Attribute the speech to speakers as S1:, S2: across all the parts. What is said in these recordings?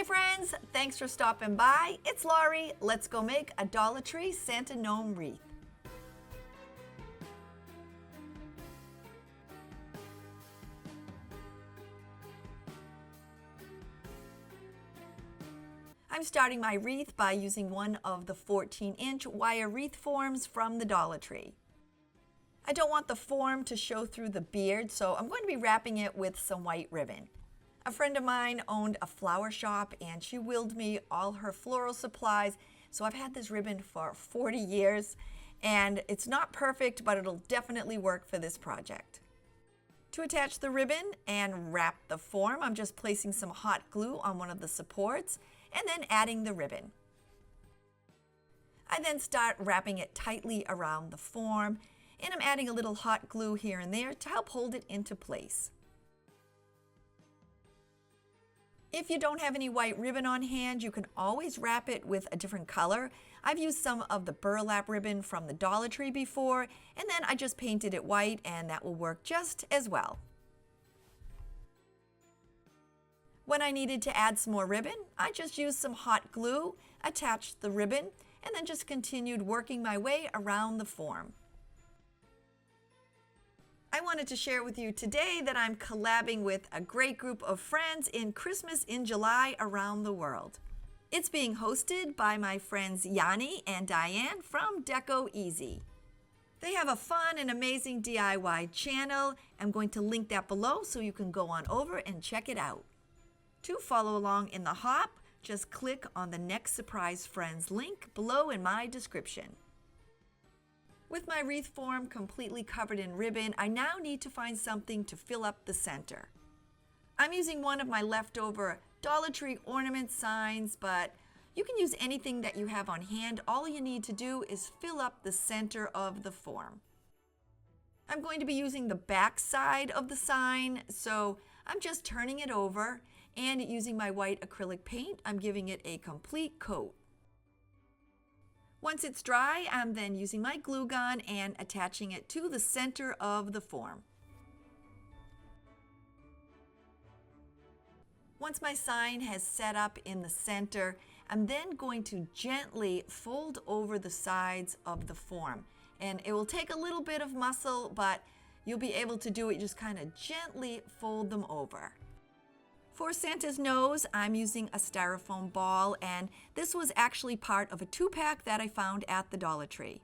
S1: Hey friends, thanks for stopping by. It's Laurie. Let's go make a Dollar Tree Santa Gnome wreath. I'm starting my wreath by using one of the 14-inch wire wreath forms from the Dollar Tree. I don't want the form to show through the beard, so I'm going to be wrapping it with some white ribbon. A friend of mine owned a flower shop and she willed me all her floral supplies, so I've had this ribbon for 40 years and it's not perfect, but it'll definitely work for this project. To attach the ribbon and wrap the form, I'm just placing some hot glue on one of the supports and then adding the ribbon. I then start wrapping it tightly around the form, and I'm adding a little hot glue here and there to help hold it into place. If you don't have any white ribbon on hand, you can always wrap it with a different color. I've used some of the burlap ribbon from the Dollar Tree before, and then I just painted it white, and that will work just as well. When I needed to add some more ribbon, I just used some hot glue, attached the ribbon, and then just continued working my way around the form. I wanted to share with you today that I'm collabing with a great group of friends in Christmas in July around the world. It's being hosted by my friends Janny and Dyanne from Deco Easy. They have a fun and amazing DIY channel. I'm going to link that below so you can go on over and check it out. To follow along in the hop, just click on the Next Surprise Friends link below in my description. With my wreath form completely covered in ribbon, I now need to find something to fill up the center. I'm using one of my leftover Dollar Tree ornament signs, but you can use anything that you have on hand. All you need to do is fill up the center of the form. I'm going to be using the back side of the sign, so I'm just turning it over, and using my white acrylic paint, I'm giving it a complete coat. Once it's dry, I'm then using my glue gun and attaching it to the center of the form. Once my sign has set up in the center, I'm then going to gently fold over the sides of the form. And it will take a little bit of muscle, but you'll be able to do it. Just kind of gently fold them over. For Santa's nose, I'm using a styrofoam ball, and this was actually part of a 2-pack that I found at the Dollar Tree.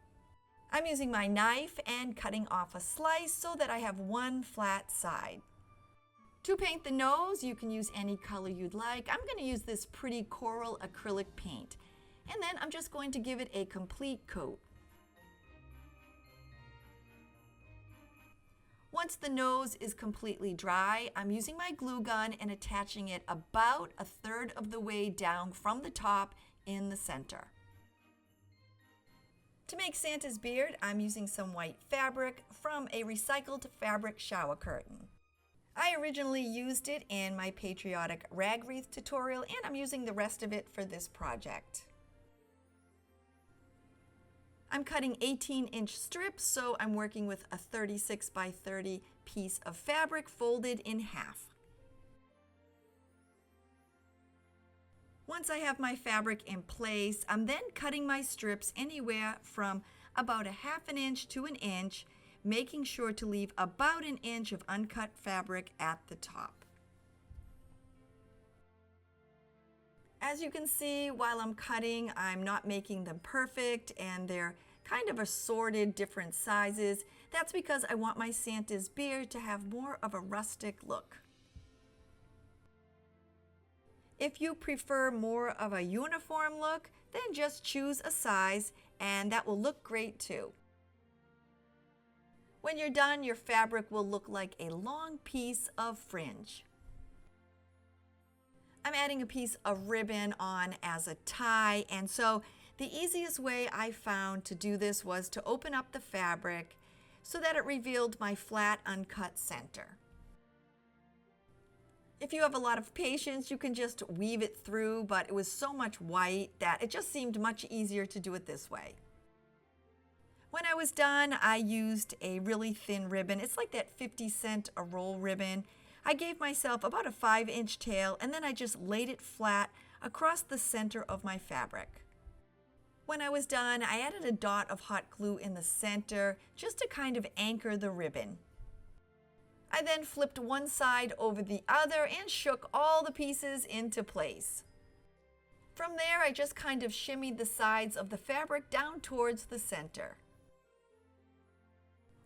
S1: I'm using my knife and cutting off a slice so that I have one flat side. To paint the nose, you can use any color you'd like. I'm going to use this pretty coral acrylic paint, and then I'm just going to give it a complete coat. Once the nose is completely dry, I'm using my glue gun and attaching it about 1/3 of the way down from the top in the center. To make Santa's beard, I'm using some white fabric from a recycled fabric shower curtain. I originally used it in my patriotic rag wreath tutorial, and I'm using the rest of it for this project. I'm cutting 18-inch strips, so I'm working with a 36 by 30 piece of fabric folded in half. Once I have my fabric in place, I'm then cutting my strips anywhere from about 1/2 inch to 1 inch, making sure to leave about 1 inch of uncut fabric at the top. As you can see, while I'm cutting, I'm not making them perfect, and they're kind of assorted different sizes. That's because I want my Santa's beard to have more of a rustic look. If you prefer more of a uniform look, then just choose a size, and that will look great too. When you're done, your fabric will look like a long piece of fringe. I'm adding a piece of ribbon on as a tie, and so the easiest way I found to do this was to open up the fabric so that it revealed my flat uncut center. If you have a lot of patience, you can just weave it through, but it was so much white that it just seemed much easier to do it this way. When I was done, I used a really thin ribbon. It's like that 50-cent a roll ribbon. I gave myself about a 5-inch tail, and then I just laid it flat across the center of my fabric. When I was done, I added a dot of hot glue in the center just to kind of anchor the ribbon. I then flipped one side over the other and shook all the pieces into place. From there, I just kind of shimmied the sides of the fabric down towards the center.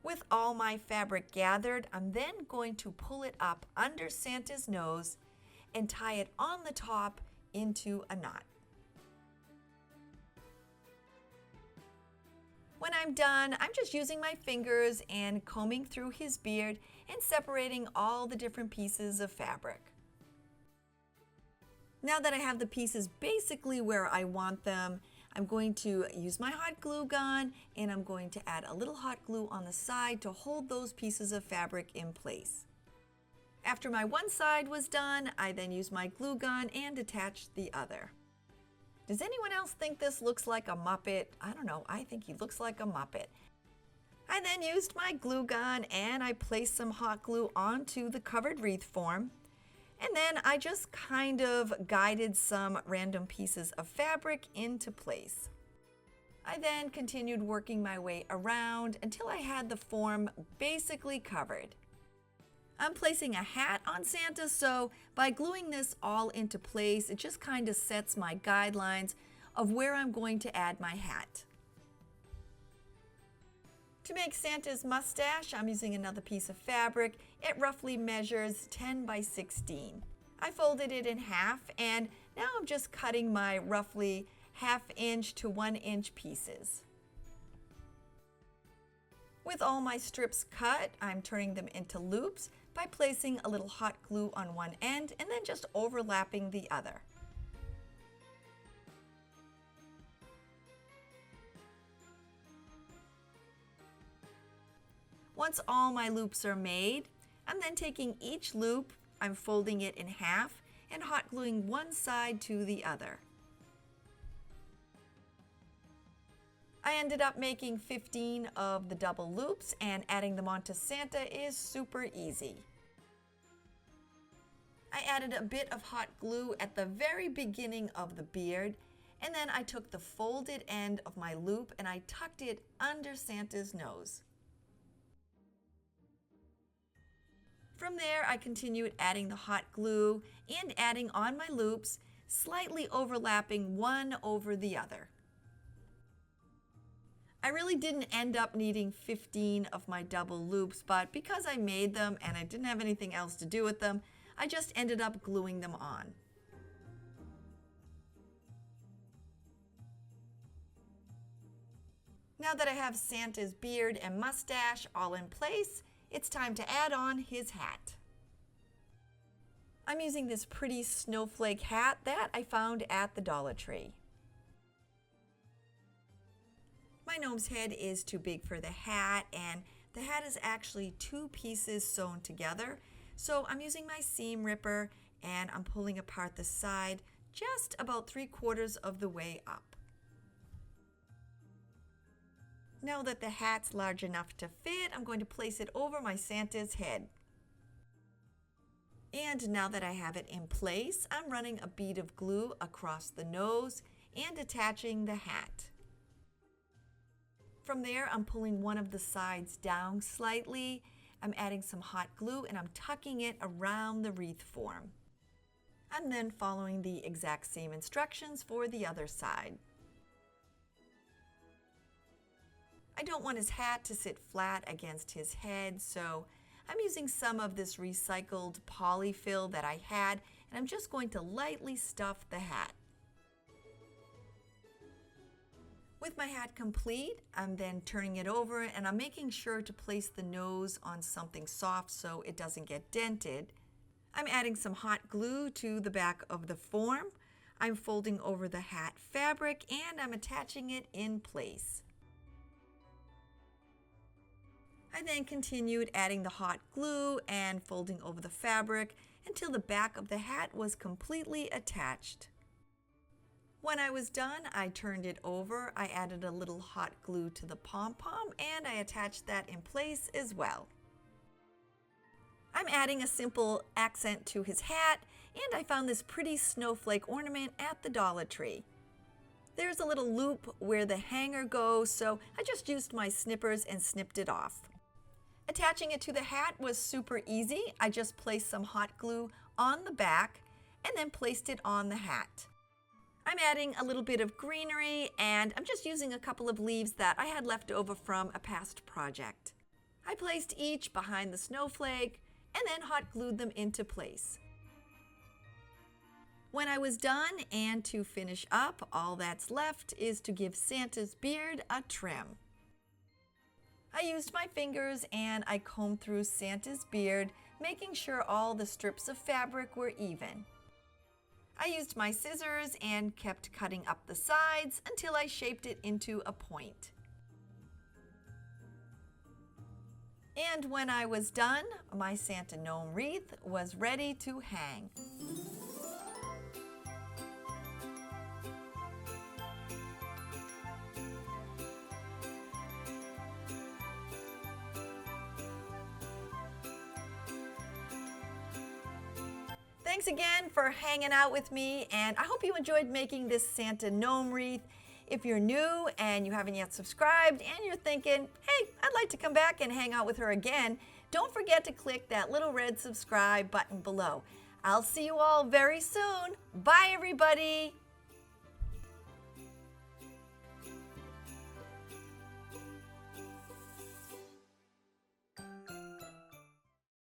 S1: With all my fabric gathered, I'm then going to pull it up under Santa's nose and tie it on the top into a knot. When I'm done, I'm just using my fingers and combing through his beard and separating all the different pieces of fabric. Now that I have the pieces basically where I want them, I'm going to use my hot glue gun and I'm going to add a little hot glue on the side to hold those pieces of fabric in place. After my one side was done, I then used my glue gun and attached the other. Does anyone else think this looks like a Muppet? I don't know, I think he looks like a Muppet. I then used my glue gun and I placed some hot glue onto the covered wreath form. And then I just kind of guided some random pieces of fabric into place. I then continued working my way around until I had the form basically covered. I'm placing a hat on Santa, so by gluing this all into place, it just kind of sets my guidelines of where I'm going to add my hat. To make Santa's mustache, I'm using another piece of fabric. It roughly measures 10 by 16. I folded it in half and now I'm just cutting my roughly 1/2 inch to 1 inch pieces. With all my strips cut, I'm turning them into loops by placing a little hot glue on one end and then just overlapping the other. Once all my loops are made, I'm then taking each loop, I'm folding it in half and hot gluing one side to the other. I ended up making 15 of the double loops and adding them onto Santa is super easy. I added a bit of hot glue at the very beginning of the beard and then I took the folded end of my loop and I tucked it under Santa's nose. From there, I continued adding the hot glue and adding on my loops, slightly overlapping one over the other. I really didn't end up needing 15 of my double loops, but because I made them and I didn't have anything else to do with them, I just ended up gluing them on. Now that I have Santa's beard and mustache all in place, it's time to add on his hat. I'm using this pretty snowflake hat that I found at the Dollar Tree. My gnome's head is too big for the hat, and the hat is actually 2 pieces sewn together. So I'm using my seam ripper and I'm pulling apart the side just about 3/4 of the way up. Now that the hat's large enough to fit, I'm going to place it over my Santa's head. And now that I have it in place, I'm running a bead of glue across the nose and attaching the hat. From there, I'm pulling one of the sides down slightly. I'm adding some hot glue and I'm tucking it around the wreath form. I'm then following the exact same instructions for the other side. I don't want his hat to sit flat against his head, so I'm using some of this recycled polyfill that I had, and I'm just going to lightly stuff the hat. With my hat complete, I'm then turning it over and I'm making sure to place the nose on something soft so it doesn't get dented. I'm adding some hot glue to the back of the form. I'm folding over the hat fabric and I'm attaching it in place. I then continued adding the hot glue and folding over the fabric until the back of the hat was completely attached. When I was done, I turned it over, I added a little hot glue to the pom-pom, and I attached that in place as well. I'm adding a simple accent to his hat, and I found this pretty snowflake ornament at the Dollar Tree. There's a little loop where the hanger goes, so I just used my snippers and snipped it off. Attaching it to the hat was super easy. I just placed some hot glue on the back and then placed it on the hat. I'm adding a little bit of greenery, and I'm just using a couple of leaves that I had left over from a past project. I placed each behind the snowflake and then hot glued them into place. When I was done, and to finish up, all that's left is to give Santa's beard a trim. I used my fingers and I combed through Santa's beard, making sure all the strips of fabric were even. I used my scissors and kept cutting up the sides until I shaped it into a point. And when I was done, my Santa Gnome wreath was ready to hang. Thanks again for hanging out with me, and I hope you enjoyed making this Santa Gnome wreath. If you're new and you haven't yet subscribed and you're thinking, hey, I'd like to come back and hang out with her again, don't forget to click that little red subscribe button below. I'll see you all very soon. Bye, everybody.